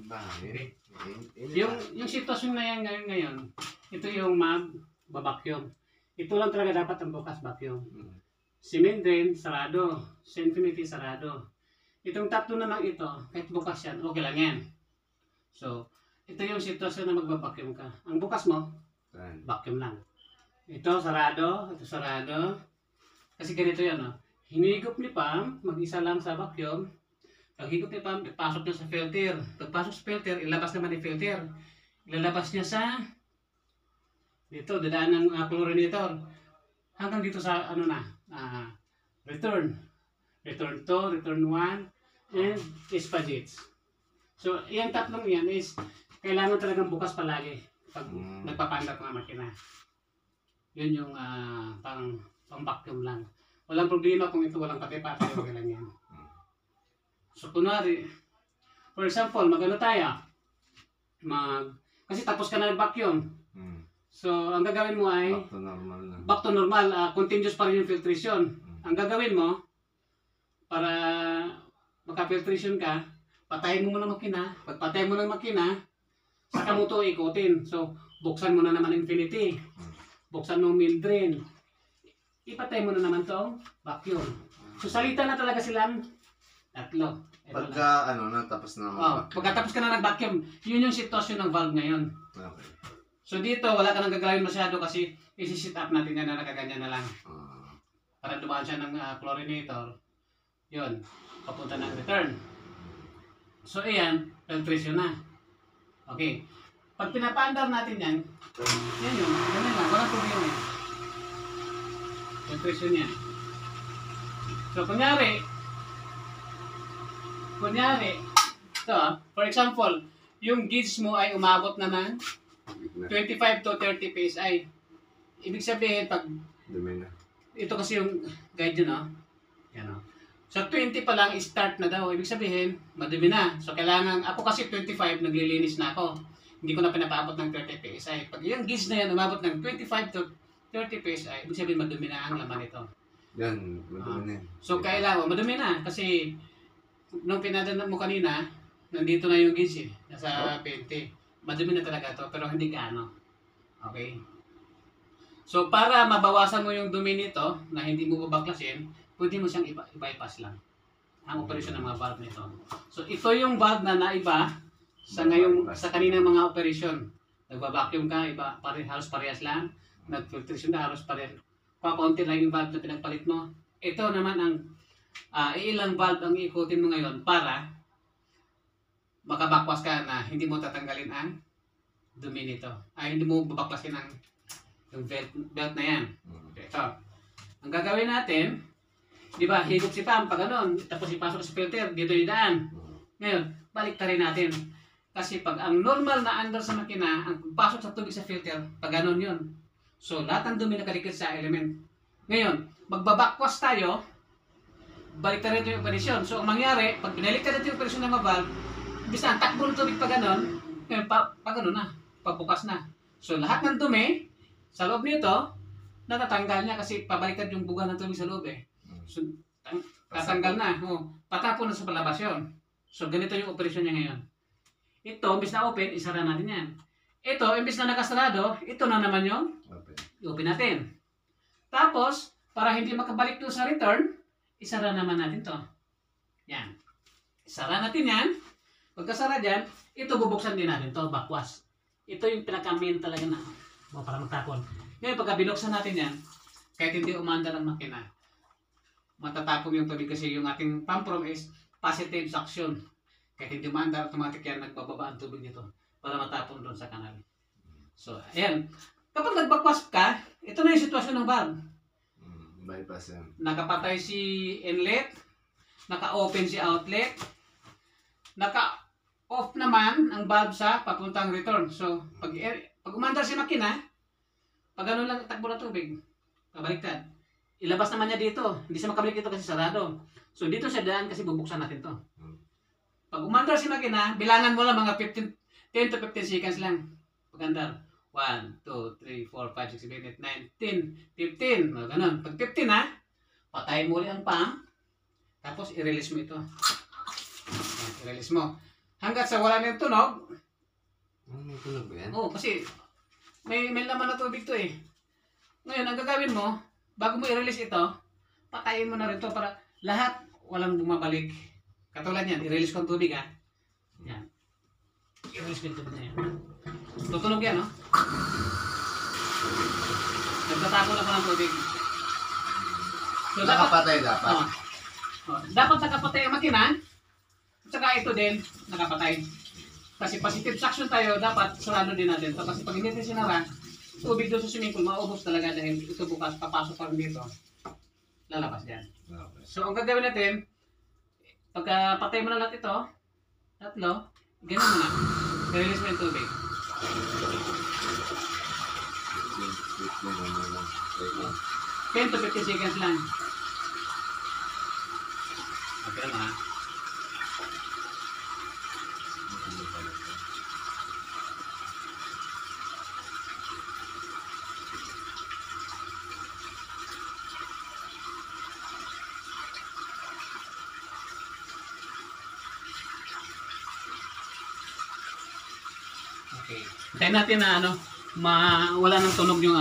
Okay. Yung sitwasyon na yan ngayon, ito yung mag-vacuum. Ito lang talaga dapat ang bukas vacuum. Si main drain, sarado. Si infinity, sarado. Itong tatlo na lang ito, kahit bukas yan, okay lang yan. So, ito yung sitwasyon na magbabacuum ka. Ang bukas mo, vacuum lang. Ito sarado, ito sarado. Kasi ganito yan, no? Hinigop ni Pam, mag-isa lang sa vacuum. Pag higop ni Pam, ipasok niya sa filter. Pagpasok sa filter, ilabas naman yung filter. Ilalabas niya sa dito, dadaan ng chlorinator. Hanggang dito sa ano na, return. Return 2, return 1, and spaghetti. So, yung tatlong yan is kailangan talagang bukas palagi pag nagpapandak ng makina. Yun yung pang-vacuum lang. Walang problema kung ito walang pati-pati, okay lang yan. So, kunwari, for example, mag-ano tayo? Kasi tapos ka na ng-vacuum. So, ang gagawin mo ay back to normal na. Back to normal, continuous pa rin yung filtration. Ang gagawin mo, para maka-filtration ka, patayin mo muna makina. Pag patayin mo ng makina, saka mo ito ikutin. So, buksan mo na naman infinity. Buksan mo main drain. Ipatay mo na naman itong vacuum. So, salita na talaga silang tatlo. Pagka, tapos na pagkatapos ka na nag-vacuum, yun yung sitwasyon ng valve ngayon. Okay. So, dito, wala ka nang gagawin masyado kasi isi-sit up natin yan na nakaganyan na lang. Para dumaan siya ng chlorinator. Yun, papunta ng return. So, ayan, filtration na. Okay. Pag pinapaandar natin yan, yan yun, ganyan lang, walang problema yan. Filtration yan. So, kunyari, ito for example, yung gauge mo ay umabot na ng 25 to 30 PSI. Ibig sabihin, pag dumi na. Ito kasi yung guide yun, no? Yan, no? So, 20 pa lang, start na daw. Ibig sabihin, madumi na. So, kailangan, ako kasi 25, naglilinis na ako. Hindi ko na pinapaabot ng 30 PSI. Pag yung gauge na yan, umabot ng 25 to 30 PSI, ibig sabihin, madumi na ang laman ito. Yan, madumi na yan. So, kailangan, madumi na. Kasi, nung pinadala mo kanina, nandito na yung gauge eh. Nasa 20. Madumi na talaga ito, pero hindi gaano. Okay? So, para mabawasan mo yung dumi nito, na hindi mo babaklasin, pwede mo siyang i-bypass lang. Ang operasyon ng mga valve nito. So, ito yung valve na naiba sa kaninang mga operasyon. Nagba-vacuum ka, halos parehas lang. Nag-filtration ka, halos parehas. Kaunti lang yung valve na pinagpalit mo. Ito naman ang ilang valve ang iikutin mo ngayon para makabakwas ka na hindi mo tatanggalin ang dumi nito. Hindi mo babaklasin ang yung belt na yan. Okay, ito. Ang gagawin natin, di ba, higop si Pam, pag ganun, tapos ipasok sa filter, dito yung daan. Ngayon, balik rin natin. Kasi pag ang normal na under sa makina, ang pasok sa tubig sa filter, pag ganun yun. So, lahat ng dumi nakalikid sa element. Ngayon, magbabakwas tayo, balik rin ito yung operasyon. So, ang mangyari, pag binalik ka rin yung operasyon ng mga valve, imbis na ang takbo ng tubig pag ganun, ngayon, pag ganun na, pagbukas na. So, lahat ng dumi, sa loob nito, natatanggal niya kasi pabaliktad yung buga ng tubig sa loob eh. So, tatanggal na. Patapon na sa palabas yun. So, ganito yung operasyon niya ngayon. Ito, imbis na open, isara natin yan. Ito, imbis na nakasarado, ito na naman yung i-open natin. Tapos, para hindi makabalik doon sa return, isara naman natin to. Yan. Isara natin yan. Pagkasara dyan, ito bubuksan din natin to, bakwas. Ito yung pinaka-main talaga na para magtapon. Ngayon, pagka binuksan natin yan, kahit hindi umandar ang makina, matatapon yung tubig kasi yung ating pump room is positive suction. Kahit hindi umandar, automatic yan, nagbababa ang tubig nito para matapon doon sa kanal. So, ayan. Kapag nagbakwas ka, ito na yung sitwasyon ng valve. Bypass yan. Nakapatay si inlet, naka-open si outlet, naka-off naman ang valve sa papuntang return. So, pag umandar si makina, pag ano lang takbo na tubig, pabaliktad. Ilabas naman niya dito. Hindi siya makabalik dito kasi sarado. So, dito siya daan kasi bubuksan natin to. Pag umandar si makina, bilangan mo lang mga 10 to 15 seconds lang. Pag andar. 1, 2, 3, 4, 5, 6, 7, 8, 9, 10, 15. Ganun. Pag 15 ha, patayin mo ulit ang pump. Tapos i-release mo ito. I-release mo. Hanggat sa wala na yung tunog, May tunog ba yan? oh, kasi may laman na tubig to eh. Ngayon, ang gagawin mo, bago mo i-release ito, patayin mo na rin to para lahat walang bumabalik. Katulad yan, i-release ko ang tubig ha. Yan. I-release ko yung tubig na yan. Tutunog yan, no? Nagtatapo na ko ng tubig. So, Nakapatay dapat. dapat nakapatay ang makina. At saka ito din, nakapatay. Kasi positive suction tayo, dapat sarado din natin ito. Kasi pag hindi natin sinara, tubig doon sa swimming pool, maubos talaga dahil ito bukas, papasok pa rin dito. Lalabas yan. Okay. So, ang gagawin natin, pagka patay mo na lahat ito, tatlo, ganun mo na. I-release mo yung tubig. Wait lang, ano lang. Wait lang. 10 to 50 seconds lang. Okay lang ha. Okay. Hintayin natin na wala nang tunog yung